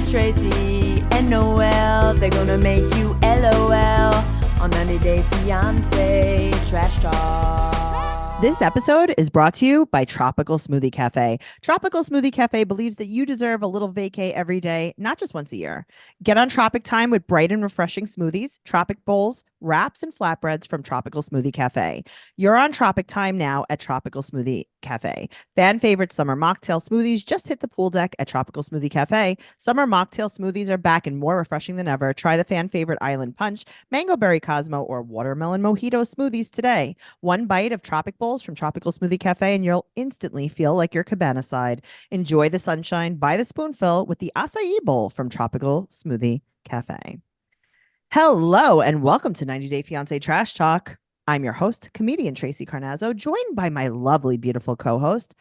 It's Tracey and Noelle. They're gonna make you LOL on 90 Day Fiancé Trash Talk. This episode is brought to you by Tropical Smoothie Cafe. Tropical Smoothie Cafe believes that you deserve a little vacay every day, not just once a year. Get on Tropic Time with bright and refreshing smoothies, Tropic Bowls, wraps, and flatbreads from Tropical Smoothie Cafe. You're on Tropic Time now at Tropical Smoothie Cafe. Fan favorite summer mocktail smoothies just hit the pool deck at Tropical Smoothie Cafe. Summer mocktail smoothies are back and more refreshing than ever. Try the fan favorite Island Punch, Mango Berry Cosmo, or Watermelon Mojito smoothies today. One bite of Tropic Bowls from Tropical Smoothie Cafe and you'll instantly feel like you're cabana side. Enjoy the sunshine by the spoonful with the acai bowl from Tropical Smoothie Cafe. Hello and welcome to 90 Day Fiancé Trash Talk. I'm your host, comedian Tracey Carnazzo, joined by my lovely, beautiful co-host,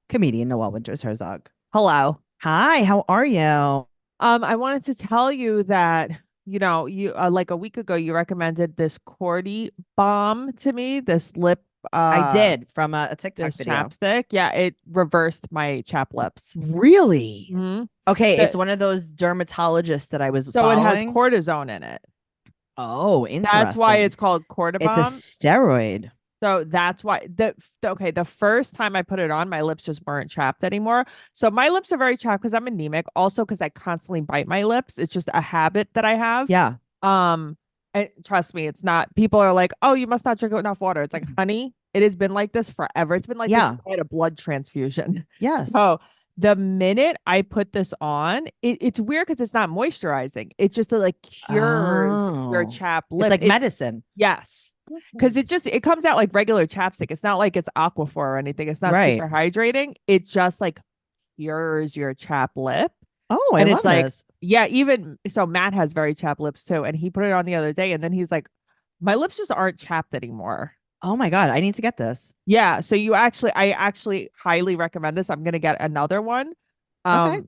comedian Noelle Herzog. Hello. Hi, how are you? I wanted to tell you that, you like a week ago, you recommended this Cordy balm to me, this lip. I did from a TikTok this video. chapstick. Yeah, it reversed my chap lips. Really? Mm-hmm. Okay, it's one of those dermatologists that I was following. It has cortisone in it. Oh, interesting. That's why it's called Cordy balm. It's a steroid. So that's why the first time I put it on, my lips just weren't chapped anymore. So my lips are very chapped because I'm anemic. Also because I constantly bite my lips. It's just a habit that I have. Yeah. And trust me, it's not. People are like, "Oh, you must not drink enough water." It's like, honey, it has been like this forever. It's been like this since I had a blood transfusion. Yes. So the minute I put this on, it's weird because it's not moisturizing. It just like cures your chapped lip. It's like medicine. Yes. Because it comes out like regular chapstick. It's not like it's Aquaphor or anything. It's not super hydrating. It just like cures your chapped lip. Oh, I love this. Yeah, even so, Matt has very chapped lips too, and he put it on the other day, and then he's like, "My lips just aren't chapped anymore." Oh my God, I need to get this. Yeah, so I actually highly recommend this. I'm gonna get another one. Okay.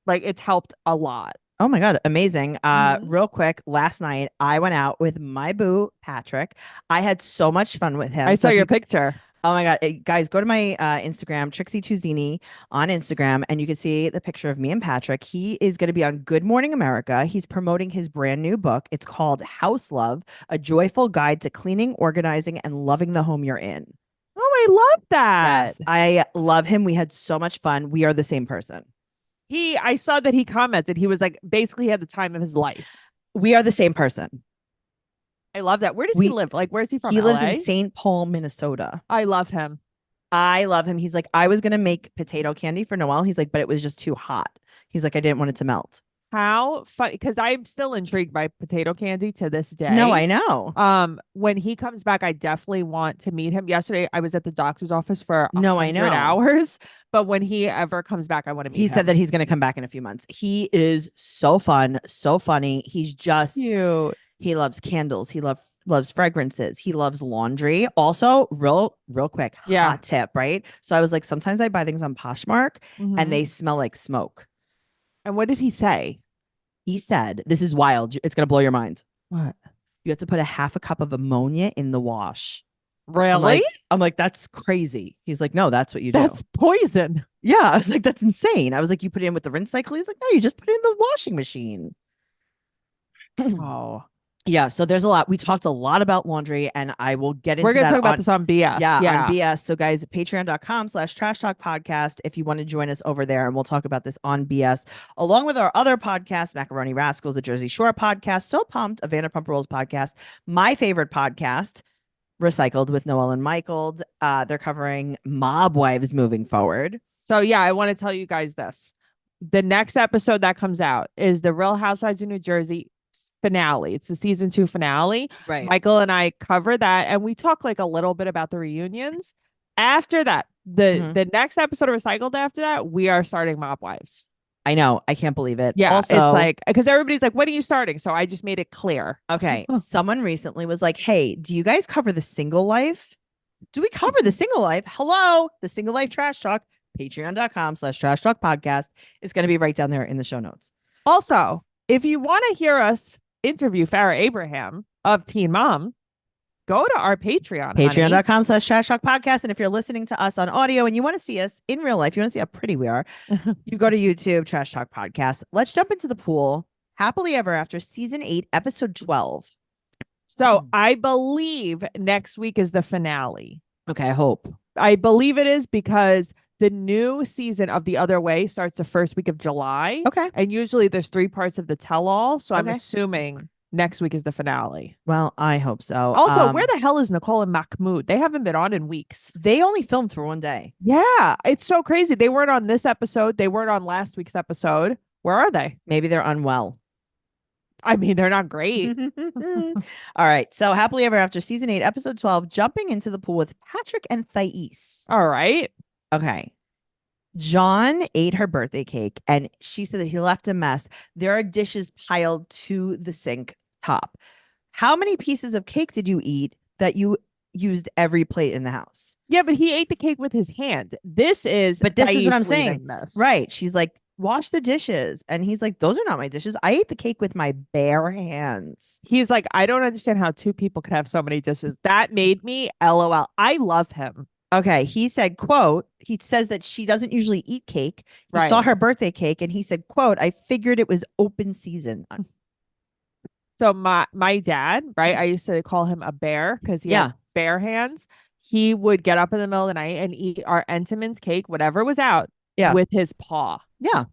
Like it's helped a lot. Oh my God, amazing. Real quick, last night I went out with my boo, Patrick. I had so much fun with him. I saw your picture. Oh my God. Guys, go to my Instagram, Trixie Tuzini on Instagram, and you can see the picture of me and Patrick. He is going to be on Good Morning America. He's promoting his brand new book. It's called House Love, A Joyful Guide to Cleaning, Organizing, and Loving the Home You're In. Oh, I love that. Yes, I love him. We had so much fun. We are the same person. I saw that he commented. He was like, basically he had the time of his life. We are the same person. I love that. Where does he live? Like, where's he from? He LA? lives in St. Paul, Minnesota. I love him. I love him. He's like, I was going to make potato candy for Noelle. He's like, but it was just too hot. He's like, I didn't want it to melt. How funny. Because I'm still intrigued by potato candy to this day. No, I know. When he comes back, I definitely want to meet him. Yesterday, I was at the doctor's office for 100 I know. hours. But when he ever comes back, I want to meet him. He said that he's going to come back in a few months. He is so fun, so funny. He's just cute. He loves candles. He loves fragrances. He loves laundry. Also, real quick, hot tip, right? So I was like, sometimes I buy things on Poshmark and they smell like smoke. And what did he say? He said, this is wild. It's going to blow your mind. What? You have to put a half a cup of ammonia in the wash. Really? I'm like, that's crazy. He's like, no, that's what you do. That's poison. Yeah. I was like, that's insane. I was like, you put it in with the rinse cycle? He's like, no, you just put it in the washing machine. Oh. Yeah, so there's a lot. We talked a lot about laundry, and I will get into that. We're going to talk about this on BS. Yeah, on BS. So guys, patreon.com/trash talk podcast if you want to join us over there, and we'll talk about this on BS along with our other podcasts, Macaroni Rascals, the Jersey Shore podcast, So Pumped, a Vanderpump Rules podcast, my favorite podcast, Recycled with Noelle and Michael. They're covering mob wives moving forward. So yeah, I want to tell you guys this. The next episode that comes out is the Real Housewives of New Jersey finale. It's the season 2 finale. Right. Michael and I cover that, and we talk like a little bit about the reunions. After that, the next episode of Recycled after that, we are starting Mob Wives. I know. I can't believe it. Yeah. Also, it's like, because everybody's like, when are you starting? So I just made it clear. Okay. Someone recently was like, hey, do you guys cover the single life? Do we cover the single life? Hello, the single life trash talk, patreon.com/trash talk podcast. It's going to be right down there in the show notes. Also, if you want to hear us interview Farrah Abraham of Teen Mom, go to our Patreon. honey. Patreon.com/Trash Talk Podcast. And if you're listening to us on audio and you want to see us in real life, you want to see how pretty we are, you go to YouTube, Trash Talk Podcast. Let's jump into the pool. Happily Ever After, season 8, episode 12. So I believe next week is the finale. Okay, I hope. I believe it is because the new season of The Other Way starts the first week of July. Okay. And usually there's 3 parts of the tell-all. So I'm Okay. assuming next week is the finale. Well, I hope so. Also, where the hell is Nicole and Mahmoud? They haven't been on in weeks. They only filmed for one day. Yeah, it's so crazy. They weren't on this episode. They weren't on last week's episode. Where are they? Maybe they're unwell. I mean, they're not great. All right. So Happily Ever After, season 8, episode 12, jumping into the pool with Patrick and Thais. All right. Okay. John ate her birthday cake and she said that he left a mess. There are dishes piled to the sink top. How many pieces of cake did you eat that you used every plate in the house? Yeah, but he ate the cake with his hand. This is what I'm Thais saying. leading this. Right. She's like, wash the dishes. And he's like, those are not my dishes. I ate the cake with my bare hands. He's like, I don't understand how 2 people could have so many dishes. That made me LOL. I love him. Okay. He said, quote, he says that she doesn't usually eat cake. He Right. saw her birthday cake and he said, quote, I figured it was open season. So my dad, right? I used to call him a bear because he had bare hands. He would get up in the middle of the night and eat our Entenmann's cake, whatever was out, with his paw. Yeah.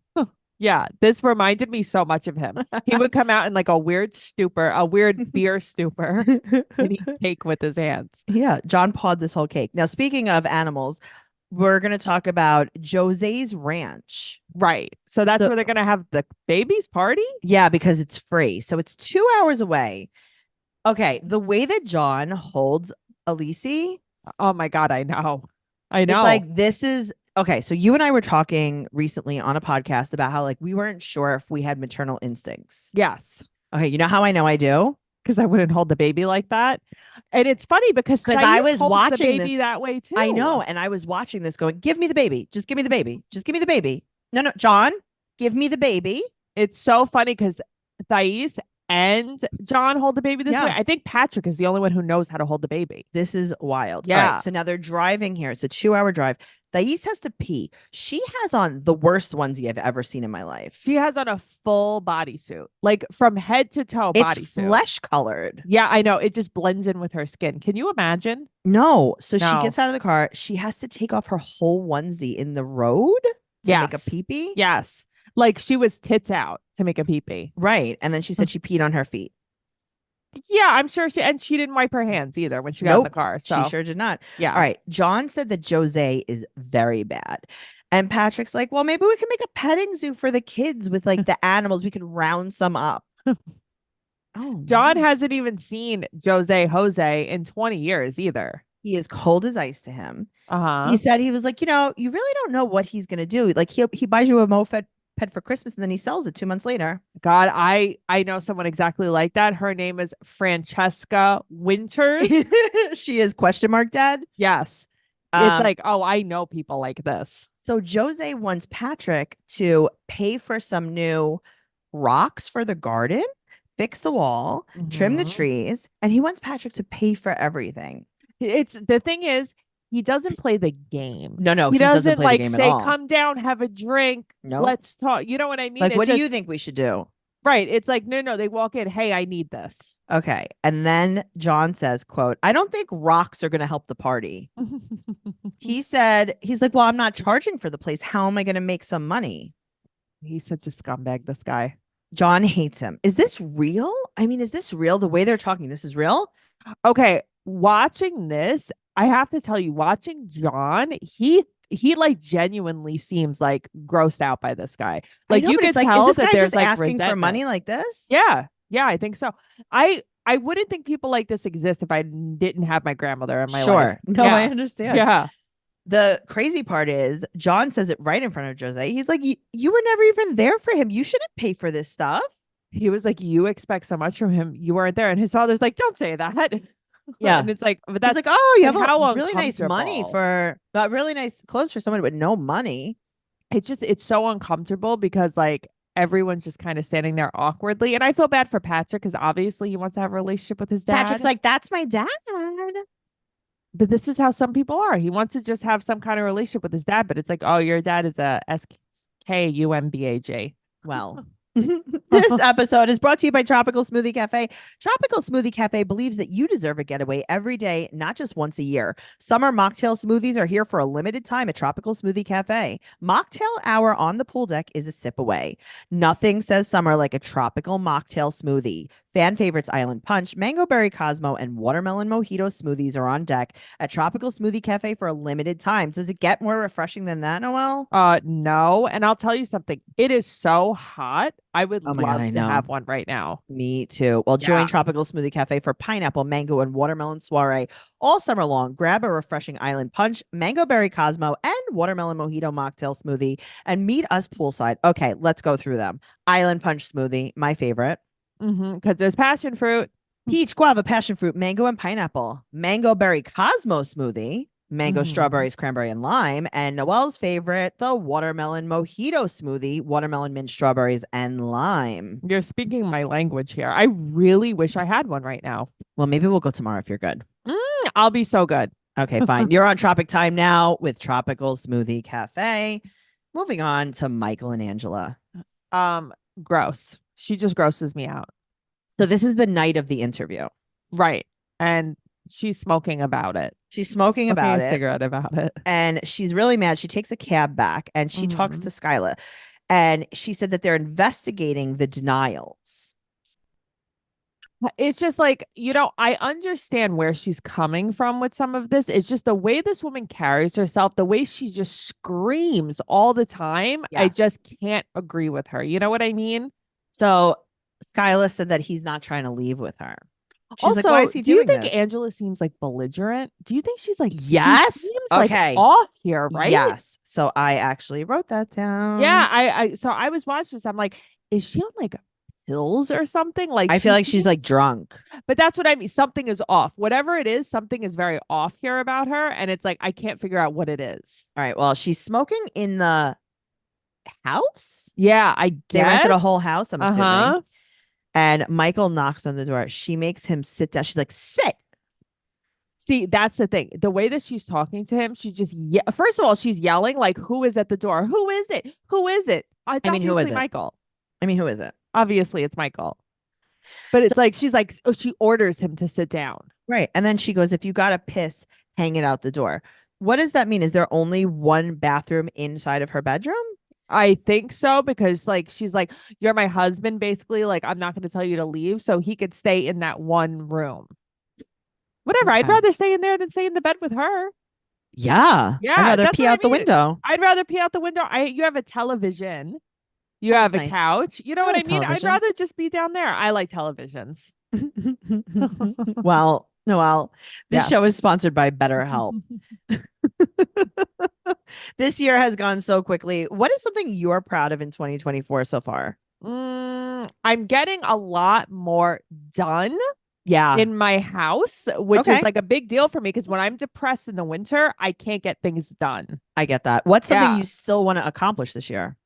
Yeah. This reminded me so much of him. He would come out in like a weird stupor, a weird beer stupor, and eat cake with his hands. Yeah. John pawed this whole cake. Now, speaking of animals, we're going to talk about Jose's ranch. Right. So that's where they're going to have the baby's party? Yeah, because it's free. So it's 2 hours away. Okay. The way that John holds Elise. Oh my God. I know. I know. It's like, this is okay. So you and I were talking recently on a podcast about how like we weren't sure if we had maternal instincts. Yes. Okay. You know how I know I do? Because I wouldn't hold the baby like that. And it's funny because I was watching the baby this that way too. I know. And I was watching this going, give me the baby. Just give me the baby. Just give me the baby. No, John, give me the baby. It's so funny because Thais and John hold the baby this Yeah. way. I think Patrick is the only one who knows how to hold the baby. This is wild. Yeah. All right, so now they're driving here. It's a 2-hour drive. Thais has to pee. She has on the worst onesie I've ever seen in my life. She has on a full bodysuit, like from head to toe It's bodysuit. flesh colored. Yeah, I know. It just blends in with her skin. Can you imagine? No. So she No. gets out of the car. She has to take off her whole onesie in the road to make a Yes. pee-pee. Yes. Like she was tits out to make a pee-pee. Right. And then she said she peed on her feet. Yeah, I'm sure she didn't wipe her hands either when she got in the Nope, car. So She sure did not. yeah. All right. John said that Jose is very bad. And Patrick's like, well, maybe we can make a petting zoo for the kids with like the animals. We could round some up. Oh, John no. hasn't even seen Jose in 20 years either. He is cold as ice to him. Uh-huh. He said, he was like, you really don't know what he's going to do. Like he buys you a moped pet for Christmas and then he sells it 2 months later. God, I know someone exactly like that. Her name is Francesca Winters. She is ? Dad. Yes. It's like, oh, I know people like this. So Jose wants Patrick to pay for some new rocks for the garden, fix the wall, trim the Mhm. trees, and he wants Patrick to pay for everything. It's the thing is, he doesn't play the game. No, he doesn't play like the game say, at all. come down, have a drink, No. let's talk. You know what I mean? Like, It what do just- you think we should do? Right. It's like, no, they walk in, hey, I need this. Okay. And then John says, quote, I don't think rocks are going to help the party. He said, he's like, well, I'm not charging for the place. How am I going to make some money? He's such a scumbag, this guy. John hates him. Is this real? I mean, is this real? The way they're talking, this is real? Okay, watching this, I have to tell you, watching John, he like genuinely seems like grossed out by this guy. Like I know, you but can it's like, tell is this that guy there's just like asking for resentment. money like this? Yeah, I think so. I wouldn't think people like this exist if I didn't have my grandmother in my life. No, Yeah. I understand. Yeah. The crazy part is John says it right in front of Jose. He's like, you were never even there for him. You shouldn't pay for this stuff. He was like, you expect so much from him. You weren't there. And his father's like, don't say that. Yeah. And it's like, but He's that's like, oh, you have how a really nice money uncomfortable. really nice clothes for someone with no money. it's so uncomfortable because like everyone's just kind of standing there awkwardly. And I feel bad for Patrick because obviously he wants to have a relationship with his dad. Patrick's like, that's my dad. but this is how some people are. He wants to just have some kind of relationship with his dad, but it's like, oh, your dad is a SKUMBAG. Well, this episode is brought to you by Tropical Smoothie Cafe. Tropical Smoothie Cafe believes that you deserve a getaway every day, not just once a year. Summer mocktail smoothies are here for a limited time at Tropical Smoothie Cafe. Mocktail hour on the pool deck is a sip away. Nothing says summer like a tropical mocktail smoothie. Fan favorites Island Punch, Mango Berry Cosmo, and Watermelon Mojito smoothies are on deck at Tropical Smoothie Cafe for a limited time. Does it get more refreshing than that, Noelle? No. And I'll tell you something. It is so hot. I would love God, to have one right now. Me too. Well, join Tropical Smoothie Cafe for pineapple, mango, and watermelon soiree all summer long. Grab a refreshing Island Punch, Mango Berry Cosmo, and Watermelon Mojito mocktail smoothie and meet us poolside. Okay, let's go through them. Island Punch smoothie, my favorite. Because there's passion fruit. Peach, guava, passion fruit, mango, and pineapple. Mango Berry Cosmo smoothie. Mango, strawberries, cranberry, and lime. And Noelle's favorite, the watermelon mojito smoothie, watermelon, mint, strawberries, and lime. You're speaking my language here. I really wish I had one right now. Well, maybe we'll go tomorrow if you're good. I'll be so good. Okay, fine. You're on Tropic Time now with Tropical Smoothie Cafe. Moving on to Michael and Angela. Gross. She just grosses me out. So this is the night of the interview. Right. And she's smoking about it. She's smoking about a it. Cigarette about it. And she's really mad. She takes a cab back and she talks to Skyla. And she said that they're investigating the denials. It's just like, I understand where she's coming from with some of this. It's just the way this woman carries herself, the way she just screams all the time. Yes. I just can't agree with her. You know what I mean? So Skyla said that he's not trying to leave with her. She's also, like, why is he doing do you think this? Angela seems like belligerent? Do you think she's like, yes? She seems like off here, right? Yes. So I actually wrote that down. Yeah. So I was watching this. I'm like, is she on like pills or something? Like, I feel like she's like drunk. But that's what I mean. Something is off. Whatever it is, something is very off here about her. And it's like, I can't figure out what it is. All right. Well, she's smoking in the house. Yeah, I guess. They rented a whole house, I'm assuming. And Michael knocks on the door. She makes him sit down. She's like, sit. See, that's the thing. The way that she's talking to him, she just, first of all, she's yelling like, who is at the door? Who is it? Who is it? Who is it? Michael. Who is it? Obviously, it's Michael. But it's like, she's like, she orders him to sit down. Right. And then she goes, if you got to piss, hang it out the door. What does that mean? Is there only one bathroom inside of her bedroom? I think so, because like she's like, you're my husband, basically. Like, I'm not going to tell you to leave, so he could stay in that one room. Whatever. Okay. I'd rather stay in there than stay in the bed with her. Yeah. I'd rather pee out the window. I'd rather pee out the window. You have a television. You have a couch. You know what I mean? I'd rather just be down there. I like televisions. Well, Noelle, this show is sponsored by BetterHelp. This year has gone so quickly. What is something you're proud of in 2024 so far? I'm getting a lot more done. Yeah. In my house, which is like a big deal for me, because when I'm depressed in the winter, I can't get things done. I get that. What's something you still want to accomplish this year?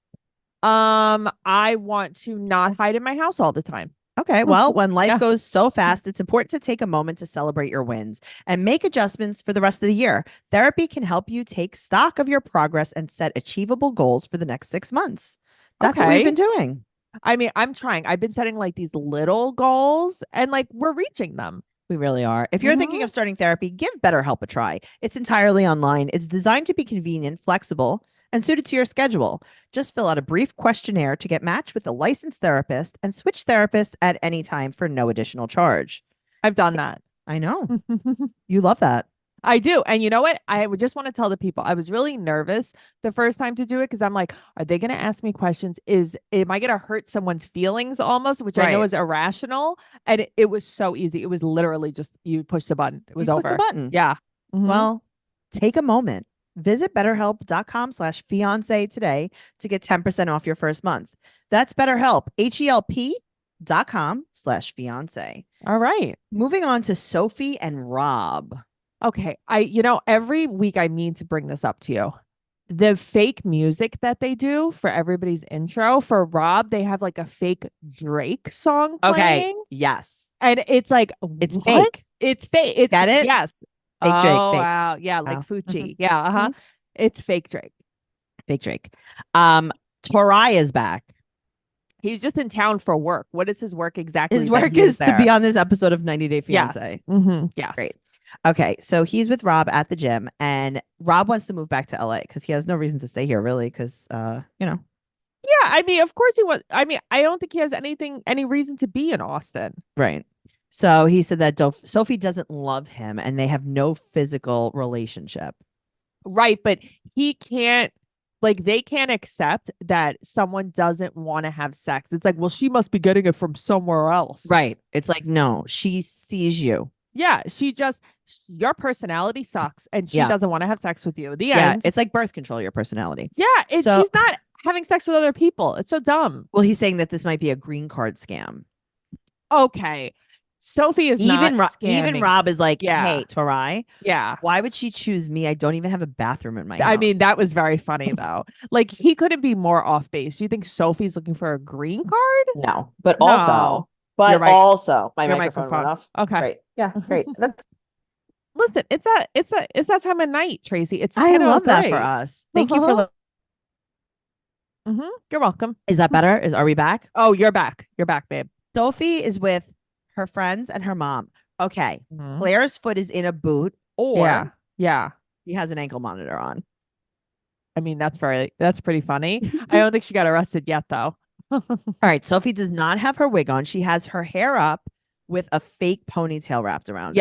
I want to not hide in my house all the time. Okay, well, when life goes so fast, it's important to take a moment to celebrate your wins and make adjustments for the rest of the year. Therapy can help you take stock of your progress and set achievable goals for the next 6 months. That's what we've been doing. I mean, I'm trying. I've been setting like these little goals and like we're reaching them. We really are. If you're thinking of starting therapy, give BetterHelp a try. It's entirely online. It's designed to be convenient, flexible, and suited to your schedule. Just fill out a brief questionnaire to get matched with a licensed therapist and switch therapists at any time for no additional charge. I've done that. I know. You love that. I do. And you know what? I would just want to tell the people, I was really nervous the first time to do it because I'm like, are they going to ask me questions? Am I going to hurt someone's feelings almost, which I know is irrational? And it was so easy. It was literally just you push the button. It was over. Click the button. Yeah. Well, take a moment. Visit betterhelp.com/fiance today to get 10% off your first month. That's BetterHelp, HELP.com/fiance. All right. Moving on to Sophie and Rob. Okay. Every week I mean to bring this up to you. The fake music that they do for everybody's intro, for Rob, they have like a fake Drake song playing. Okay. Yes. And it's like, it's what? fake. It's fake. It's Get it? Yes. Fake Drake. Oh, Fake. wow. Yeah, like Wow. Fucci. Yeah, uh-huh. It's fake Drake. Fake Drake. Tori is back. He's just in town for work. What is his work exactly? His work is to be on this episode of 90 Day Fiancé. Yes. Yes. Great. Okay, so he's with Rob at the gym, and Rob wants to move back to LA because he has no reason to stay here, really, because you know. Yeah, I mean, of course he wants. I mean, I don't think he has any reason to be in Austin. Right. So he said that Sophie doesn't love him, and they have no physical relationship. Right, but he can't. Like, they can't accept that someone doesn't want to have sex. It's like, well, she must be getting it from somewhere else. Right. It's like, no, she sees you. Yeah, your personality sucks and she doesn't want to have sex with you. The end. It's like birth control, your personality. Yeah, she's not having sex with other people. It's so dumb. Well, he's saying that this might be a green card scam. Okay. Sophie is even Rob is like, hey, Tori, yeah, why would she choose me? I don't even have a bathroom in my house. I mean, that was very funny though. Like, he couldn't be more off base. Do you think Sophie's looking for a green card? No, but also my microphone went off. Okay, great, yeah, great. Listen, it's that time of night, Tracey. I love that for us. Thank you for. You're welcome. Is that better? Are we back? Oh, you're back. You're back, babe. Sophie is with her friends and her mom. Okay. Claire's foot is in a boot, or she has an ankle monitor on. I mean, that's pretty funny. I don't think she got arrested yet, though. All right. Sophie does not have her wig on. She has her hair up with a fake ponytail wrapped around it.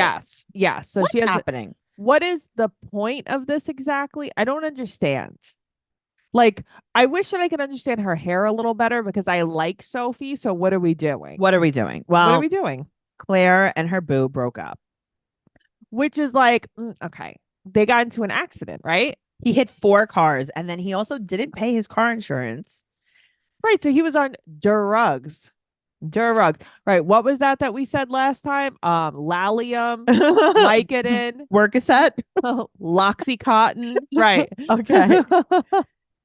Yes. So what's happening? What is the point of this exactly? I don't understand. Like, I wish that I could understand her hair a little better because I like Sophie. So what are we doing? Well, what are we doing? Claire and her boo broke up. Which is like, okay. They got into an accident, right? He hit 4 cars, and then he also didn't pay his car insurance. Right. So he was on drugs. Right. What was that we said last time? Lalium, Vicodin, Workaset, L'Oxycontin. Right. Okay.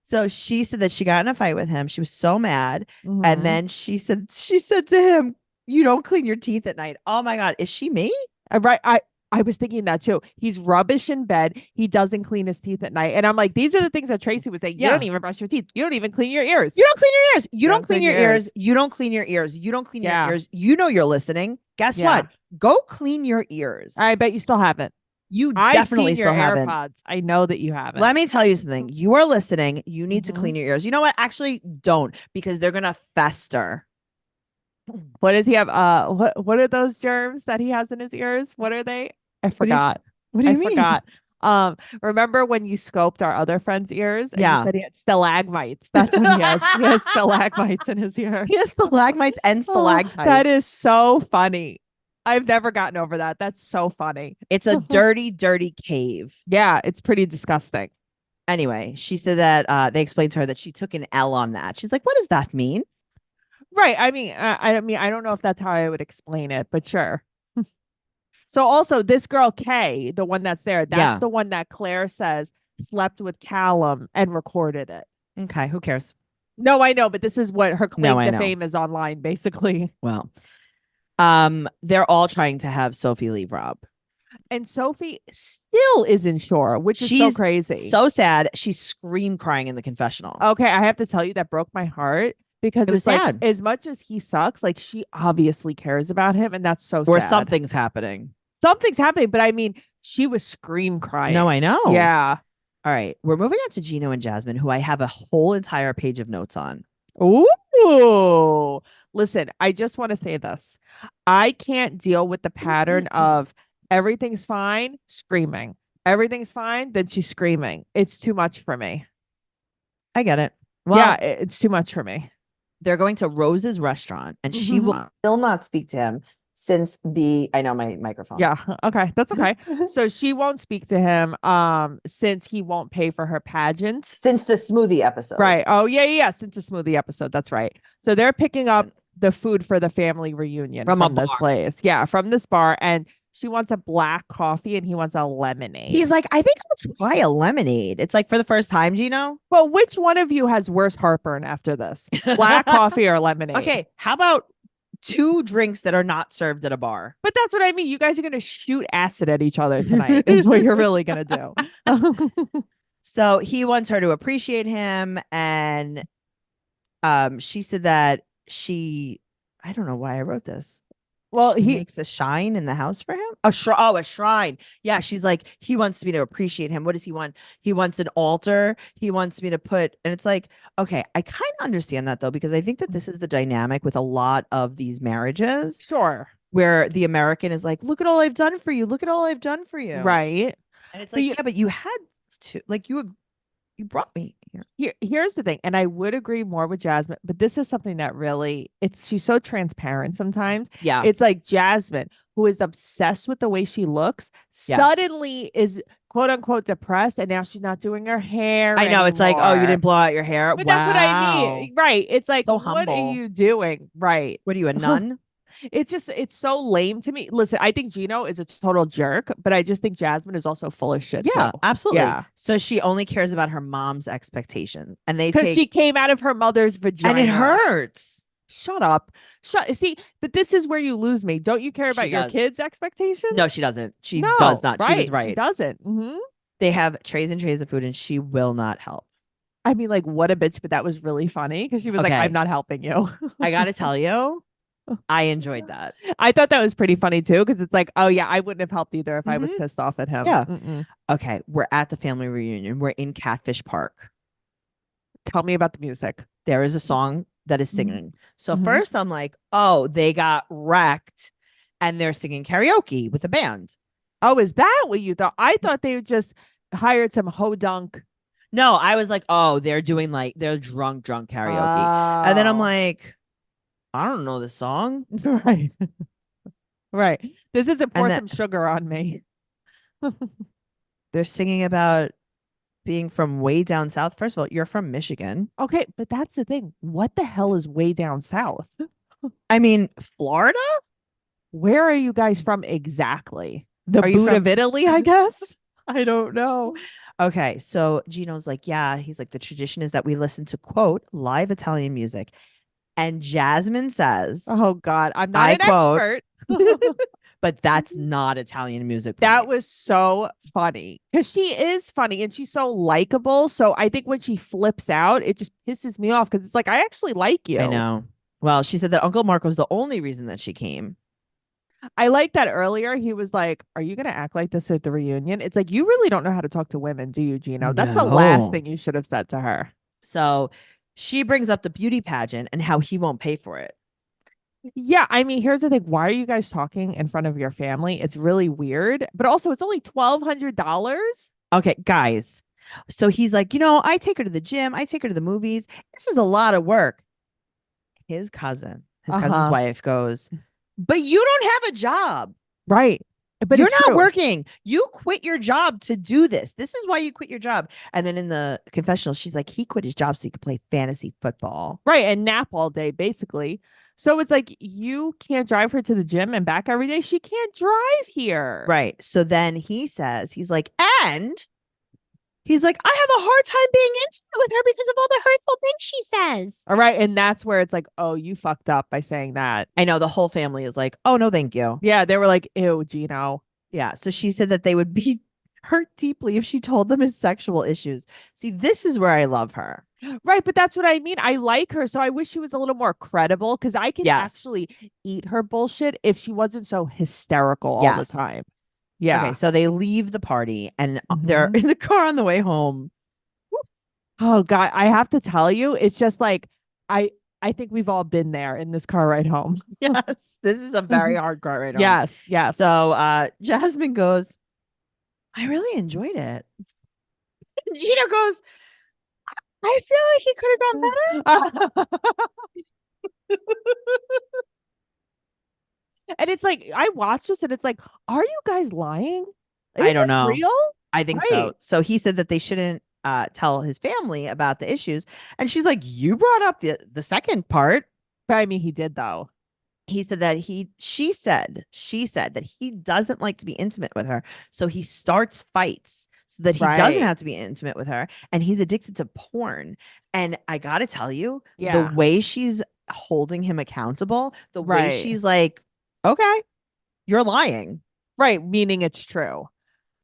So she said that she got in a fight with him. She was so mad. And then she said to him, you don't clean your teeth at night. Oh my God. Is she me? Right. I was thinking that too. He's rubbish in bed. He doesn't clean his teeth at night. And I'm like, these are the things that Tracey would say. You don't even brush your teeth. You don't even clean your ears. You don't clean your ears. You don't clean your ears. You don't clean your ears. You don't clean your ears. You know you're listening. Guess what? Go clean your ears. I bet you still haven't. You definitely still haven't. AirPods. I know that you haven't. Let me tell you something. You are listening. You need to clean your ears. You know what? Actually, don't, because they're gonna fester. What does he have? What are those germs that he has in his ears? What are they? I forgot. What do you mean? I forgot. Remember when you scoped our other friend's ears? And you said he had stalagmites. That's what he has. He has stalagmites in his ear. He has stalagmites and stalactites. That is so funny. I've never gotten over that. That's so funny. It's a dirty, dirty cave. Yeah, it's pretty disgusting. Anyway, she said that they explained to her that she took an L on that. She's like, what does that mean? Right. I mean, I don't know if that's how I would explain it, but sure. So also this girl, Kay, the one that's there, that's the one that Claire says slept with Callum and recorded it. Okay. Who cares? No, I know, but this is what her claim to fame is online, basically. Well, they're all trying to have Sophie leave Rob. And Sophie still isn't sure, which is so crazy. So sad. She's scream crying in the confessional. Okay, I have to tell you, that broke my heart because it's sad. Like, as much as he sucks, like, she obviously cares about him, and that's so sad. Or something's happening. Something's happening, but I mean, she was scream crying. No, I know. Yeah. All right, we're moving on to Gino and Jasmine, who I have a whole entire page of notes on. Ooh. Listen, I just want to say this. I can't deal with the pattern of everything's fine, screaming. Everything's fine, then she's screaming. It's too much for me. I get it. Well, yeah, it's too much for me. They're going to Rose's restaurant, and she will still not speak to him since I know my microphone. Yeah. Okay. That's okay. So she won't speak to him since he won't pay for her pageant. Since the smoothie episode. Right. Oh, yeah. Since the smoothie episode. That's right. So they're picking up the food for the family reunion from this place. Yeah, from this bar. And she wants a black coffee and he wants a lemonade. He's like, I think I'll try a lemonade. It's like for the first time, Gino. Well, which one of you has worse heartburn after this? Black coffee or lemonade? Okay, how about 2 drinks that are not served at a bar. But that's what I mean. You guys are going to shoot acid at each other tonight is what you're really going to do. So he wants her to appreciate him. And she said that I don't know why I wrote this. Well, he makes a shrine in the house for him. A shrine. Yeah, she's like, he wants me to appreciate him. What does he want? He wants an altar. He wants me to put, and it's like, okay, I kind of understand that though, because I think that this is the dynamic with a lot of these marriages. Sure. Where the American is like, look at all I've done for you. Look at all I've done for you. Right. And it's like, yeah, but you had to, like, you brought me here. Here's the thing, and I would agree more with Jasmine, but this is something that really, she's so transparent sometimes. Yeah. It's like Jasmine, who is obsessed with the way she looks, suddenly is quote unquote depressed, and now she's not doing her hair. I know anymore. It's like, oh, you didn't blow out your hair. But that's what I mean. Right. It's like, so what are you doing? Right. What are you, a nun? It's so lame to me. Listen, I think Gino is a total jerk, but I just think Jasmine is also full of shit. Yeah, too. absolutely. Yeah. So she only cares about her mom's expectations, and because she came out of her mother's vagina, and it hurts. Shut up. See, but this is where you lose me. Don't you care about your kids' expectations? No, she doesn't. She does not. Right. She was right. She doesn't. Mm-hmm. They have trays and trays of food, and she will not help. I mean, like, what a bitch, but that was really funny because she was like, I'm not helping you. I got to tell you, I enjoyed that. I thought that was pretty funny too, because it's like, oh yeah, I wouldn't have helped either if I was pissed off at him. Yeah. Okay, we're at the family reunion. We're in Catfish Park. Tell me about the music. There is a song that is singing. So first I'm like, oh, they got wrecked and they're singing karaoke with a band. Oh, is that what you thought? I thought they just hired some ho-dunk. No, I was like, oh, they're doing like, they're drunk karaoke. And then I'm like, I don't know the song. Right. Right. This isn't pour some sugar on me. They're singing about being from way down south. First of all, you're from Michigan. Okay, but that's the thing. What the hell is way down south? I mean, Florida? Where are you guys from exactly? The boot of Italy, I guess? I don't know. Okay, so Gino's like, yeah, he's like, the tradition is that we listen to, quote, live Italian music. And Jasmine says, oh God, I'm not an expert. But that's not Italian music. That was so funny because she is funny and she's so likable. So I think when she flips out, it just pisses me off because it's like, I actually like you. I know. Well, she said that Uncle Mark was the only reason that she came. I like that earlier. He was like, are you going to act like this at the reunion? It's like, you really don't know how to talk to women, do you, Gino? That's the last thing you should have said to her. So she brings up the beauty pageant and how he won't pay for it. Yeah, I mean, here's the thing. Why are you guys talking in front of your family? It's really weird. But also, it's only $1,200. Okay, guys. So he's like, I take her to the gym. I take her to the movies. This is a lot of work. His cousin's wife goes, but you don't have a job. Right. But you're not working. You quit your job to do this. This is why you quit your job. And then in the confessional, she's like, he quit his job so he could play fantasy football. Right. And nap all day, basically. So it's like, you can't drive her to the gym and back every day. She can't drive here. Right. So then he's like, I have a hard time being intimate with her because of all the hurtful things she says. All right. And that's where it's like, oh, you fucked up by saying that. I know. The whole family is like, oh, no, thank you. Yeah. They were like, ew, Gino. Yeah. So she said that they would be hurt deeply if she told them his sexual issues. See, this is where I love her. Right. But that's what I mean. I like her. So I wish she was a little more credible because I can actually eat her bullshit if she wasn't so hysterical all the time. Yeah. Okay. So they leave the party and they're in the car on the way home. Oh, God. I have to tell you, it's just like, I think we've all been there in this car ride home. Yes. This is a very hard car ride home. Yes. Yes. So Jasmine goes, I really enjoyed it. Gina goes, I feel like he could have done better. And it's like, I watched this and it's like, are you guys lying? I don't know. Real? I think so. So he said that they shouldn't tell his family about the issues. And she's like, you brought up the second part. But I mean, he did though. He said that she said that he doesn't like to be intimate with her. So he starts fights so that he doesn't have to be intimate with her. And he's addicted to porn. And I got to tell you, the way she's holding him accountable. The way Right. she's like, okay, you're lying. Right. Meaning it's true.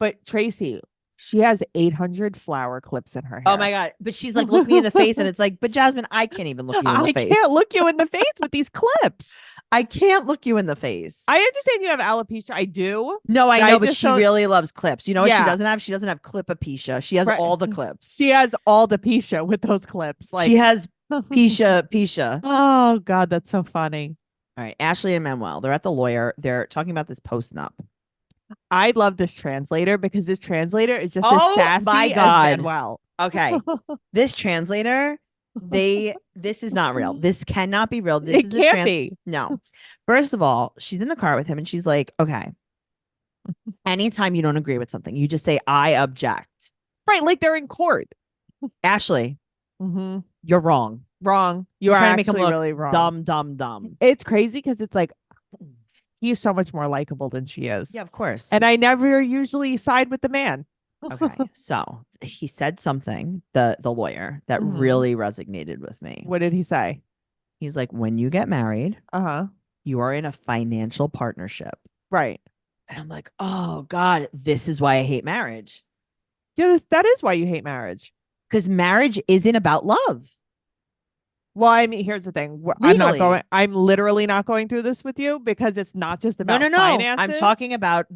But Tracey, she has 800 flower clips in her hair. Oh my God. But she's like, look me in the face. And it's like, but Jasmine, I can't even look you in the face. I can't look you in the face with these clips. I can't look you in the face. I understand you have alopecia. I do. No, I know, but she really loves clips. You know what she doesn't have? She doesn't have clipapecia. She has all the clips. She has all the pecia with those clips. Like she has pecia. Oh God, that's so funny. All right. Ashley and Manuel, they're at the lawyer. They're talking about this post-nup. I love this translator because this translator is just as sassy as Manuel. Okay. This translator, this is not real. This cannot be real. This can't be. No. First of all, she's in the car with him and she's like, okay, anytime you don't agree with something, you just say, I object. Right. Like they're in court. Ashley, you're wrong. Wrong. You are actually really wrong. Dumb. It's crazy because it's like, he's so much more likable than she is. Yeah, of course. And I never usually side with the man. Okay. So he said something, the lawyer, that really resonated with me. What did he say? He's like, when you get married, you are in a financial partnership. Right. And I'm like, oh God, this is why I hate marriage. Yeah, that is why you hate marriage. Because marriage isn't about love. Well, I mean, here's the thing. I'm literally not going through this with you because it's not just about finances. I'm talking about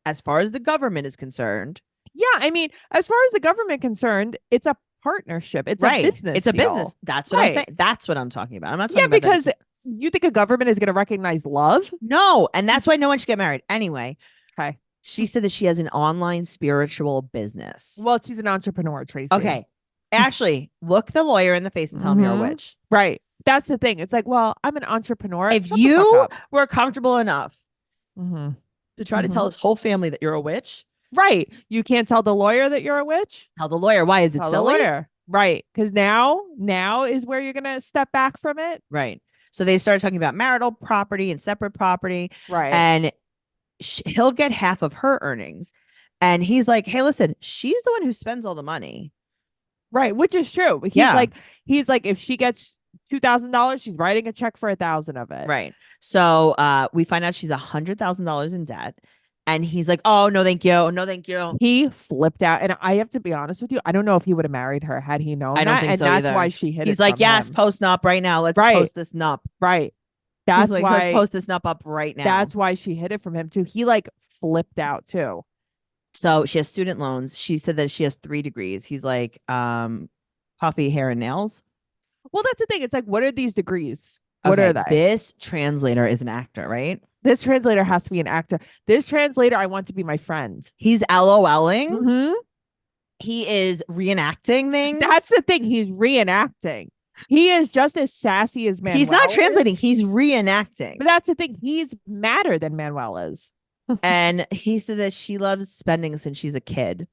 as far as the government is concerned. Yeah, I mean, as far as the government concerned, it's a partnership. It's a business. It's a business. That's what I'm saying. That's what I'm talking about. I'm not talking about because you think a government is going to recognize love? No, and that's why no one should get married. Anyway. Okay. She said that she has an online spiritual business. Well, she's an entrepreneur, Tracey. Okay. Ashley, look the lawyer in the face and tell him you're a witch. Right. That's the thing. It's like, well, I'm an entrepreneur. If you were comfortable enough to try to tell his whole family that you're a witch. Right. You can't tell the lawyer that you're a witch. Tell the lawyer. Why is it silly? The lawyer. Right. Because now is where you're going to step back from it. Right. So they started talking about marital property and separate property. Right. And he'll get half of her earnings. And he's like, hey, listen, she's the one who spends all the money. Right. Which is true. He's like, if she gets $2,000, she's writing a check for 1,000 of it. Right. So we find out she's $100,000 in debt. And he's like, oh, no, thank you. No, thank you. He flipped out. And I have to be honest with you. I don't know if he would have married her had he known I don't that. think and so that's either. Why she hit He's it. He's like, yes, post nup right now. Let's post this nup. Right. That's like, why. Let's post this nup up right now. That's why she hid it from him too. He like flipped out too. So she has student loans. She said that she has 3 degrees. He's like, coffee, hair, and nails. Well, that's the thing. It's like, what are these degrees? What are they? This translator is an actor, right? This translator has to be an actor. This translator, I want to be my friend. He's LOLing. He is reenacting things. That's the thing. He's reenacting. He is just as sassy as Manuel. He's not translating. He's reenacting. But that's the thing. He's madder than Manuel is. And he said that she loves spending since she's a kid.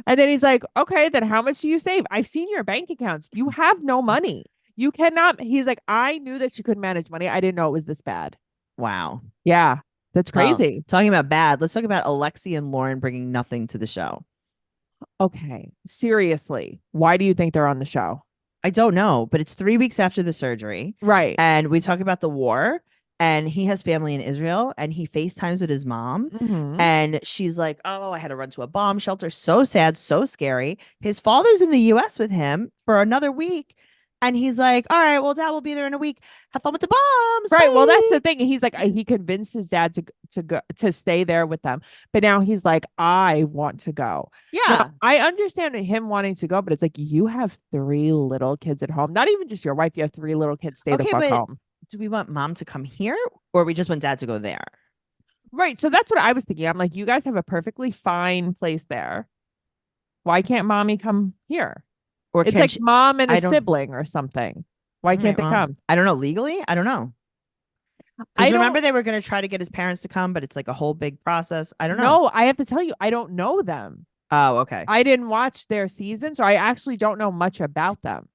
And then he's like, okay, then how much do you save? I've seen your bank accounts. You have no money. You cannot. He's like, I knew that she couldn't manage money. I didn't know it was this bad. Wow. Yeah. That's crazy. Well, talking about bad. Let's talk about Alexi and Lauren bringing nothing to the show. Okay. Seriously. Why do you think they're on the show? I don't know, but it's 3 weeks after the surgery. Right. And we talk about the war. And he has family in Israel and he FaceTimes with his mom. And she's like, oh, I had to run to a bomb shelter. So sad, so scary. His father's in the US with him for another week. And he's like, all right, well, dad will be there in a week. Have fun with the bombs. Right. Bye. Well, that's the thing. He's like, he convinced his dad to go to stay there with them. But now he's like, I want to go. Yeah. Now, I understand him wanting to go, but it's like, you have 3 little kids at home. Not even just your wife. You have 3 little kids. Stay the fuck home. Do we want mom to come here or we just want dad to go there? Right. So that's what I was thinking. I'm like, you guys have a perfectly fine place there. Why can't mommy come here? Or it's like mom and a sibling or something. Why can't they come? I don't know. Legally? I don't know. I remember they were going to try to get his parents to come, but it's like a whole big process. I don't know. No, I have to tell you, I don't know them. Oh, okay. I didn't watch their season, so I actually don't know much about them.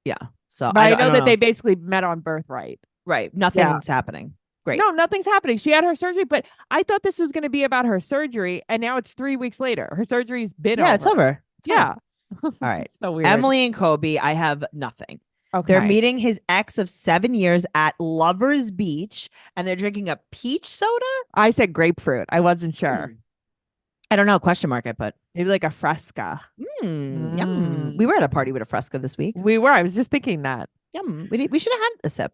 Yeah. So but I know that they basically met on birthright. Right. Nothing's happening. Great. No, nothing's happening. She had her surgery, but I thought this was going to be about her surgery, and now it's 3 weeks later. Her surgery's been over. Yeah, it's over. Yeah. All right. So weird. Emily and Kobe, I have nothing. Okay. They're meeting his ex of 7 years at Lover's Beach, and they're drinking a peach soda. I said grapefruit. I wasn't sure. I don't know. Question mark. I put maybe like a Fresca. Yum. We were at a party with a Fresca this week. We were. I was just thinking that. Yum. We should have had a sip.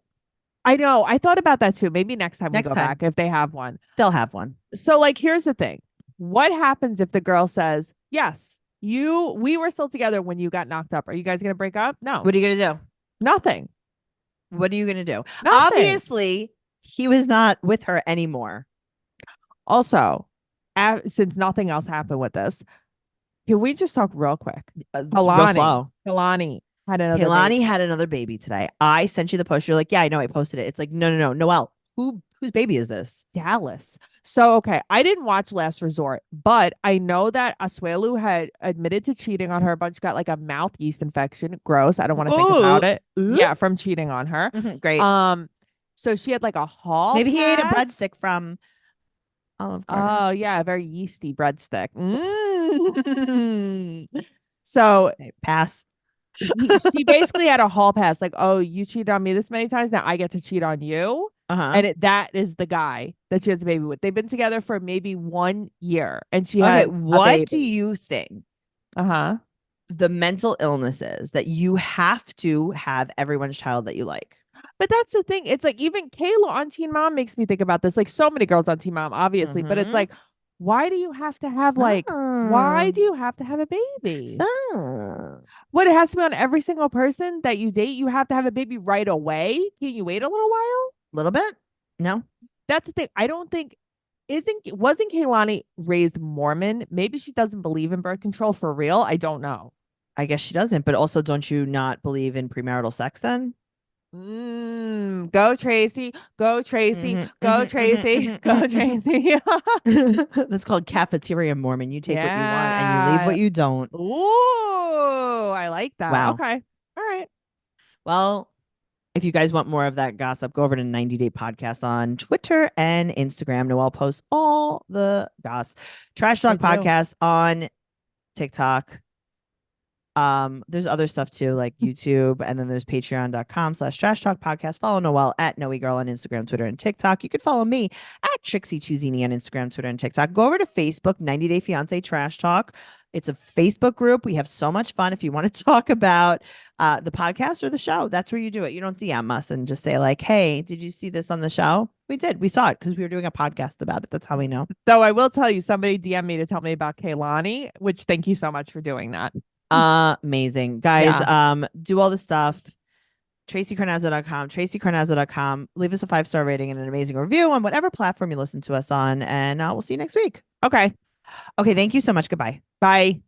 I know. I thought about that too. Maybe next time we go back, if they have one. They'll have one. So like, here's the thing. What happens if the girl says, yes, we were still together when you got knocked up. Are you guys going to break up? No. What are you going to do? Nothing. What are you going to do? Nothing. Obviously, he was not with her anymore. Also, since nothing else happened with this, can we just talk real quick? Kalani had another baby today. I sent you the post. You're like, yeah, I know. I posted it. It's like, no, Noelle. Whose baby is this? Dallas. So, okay, I didn't watch Last Resort, but I know that Asuelu had admitted to cheating on her. A bunch got like a mouth yeast infection. Gross. I don't want to think about it. Yeah, from cheating on her. Great. So she had like a hall. Maybe he ate a breadstick from Olive Garden. Oh yeah, a very yeasty breadstick. So pass. She basically had a hall pass, like, oh, you cheated on me this many times, now I get to cheat on you. And that is the guy that she has a baby with. They've been together for maybe 1 year, and she has what do you think? The mental illness is that you have to have everyone's child that you like. But that's the thing. It's like even Kayla on Teen Mom makes me think about this. Like so many girls on Teen Mom, obviously, but it's like, why do you have to have why do you have to have a baby? What, it has to be on every single person that you date? You have to have a baby right away? Can you wait a little while? Little bit? No. That's the thing. I don't think wasn't Kaylani raised Mormon? Maybe she doesn't believe in birth control for real. I don't know. I guess she doesn't, but also don't you not believe in premarital sex then? Go Tracey, go Tracey, go Tracey, go Tracey. That's called cafeteria Mormon. You take what you want and you leave what you don't. Ooh, I like that. Wow. Okay. All right. Well, if you guys want more of that gossip, go over to 90 Day Podcast on Twitter and Instagram. Noelle posts all the goss. Trash Talk Podcast on TikTok. There's other stuff too, like YouTube, and then there's patreon.com/trash talk podcast. Follow Noelle at Noe Girl on Instagram, Twitter, and TikTok. You can follow me at Trixie Chuzini on Instagram, Twitter, and TikTok. Go over to Facebook, 90 Day Fiance Trash Talk. It's a Facebook group. We have so much fun. If you want to talk about the podcast or the show, that's where you do it. You don't DM us and just say like, hey, did you see this on the show? We did. We saw it because we were doing a podcast about it. That's how we know. Though I will tell you, somebody DM'd me to tell me about Kaylani, which thank you so much for doing that. Amazing. Guys, do all the stuff. TraceyCarnazzo.com. Leave us a 5-star rating and an amazing review on whatever platform you listen to us on. And we'll see you next week. Okay. Thank you so much. Goodbye. Bye.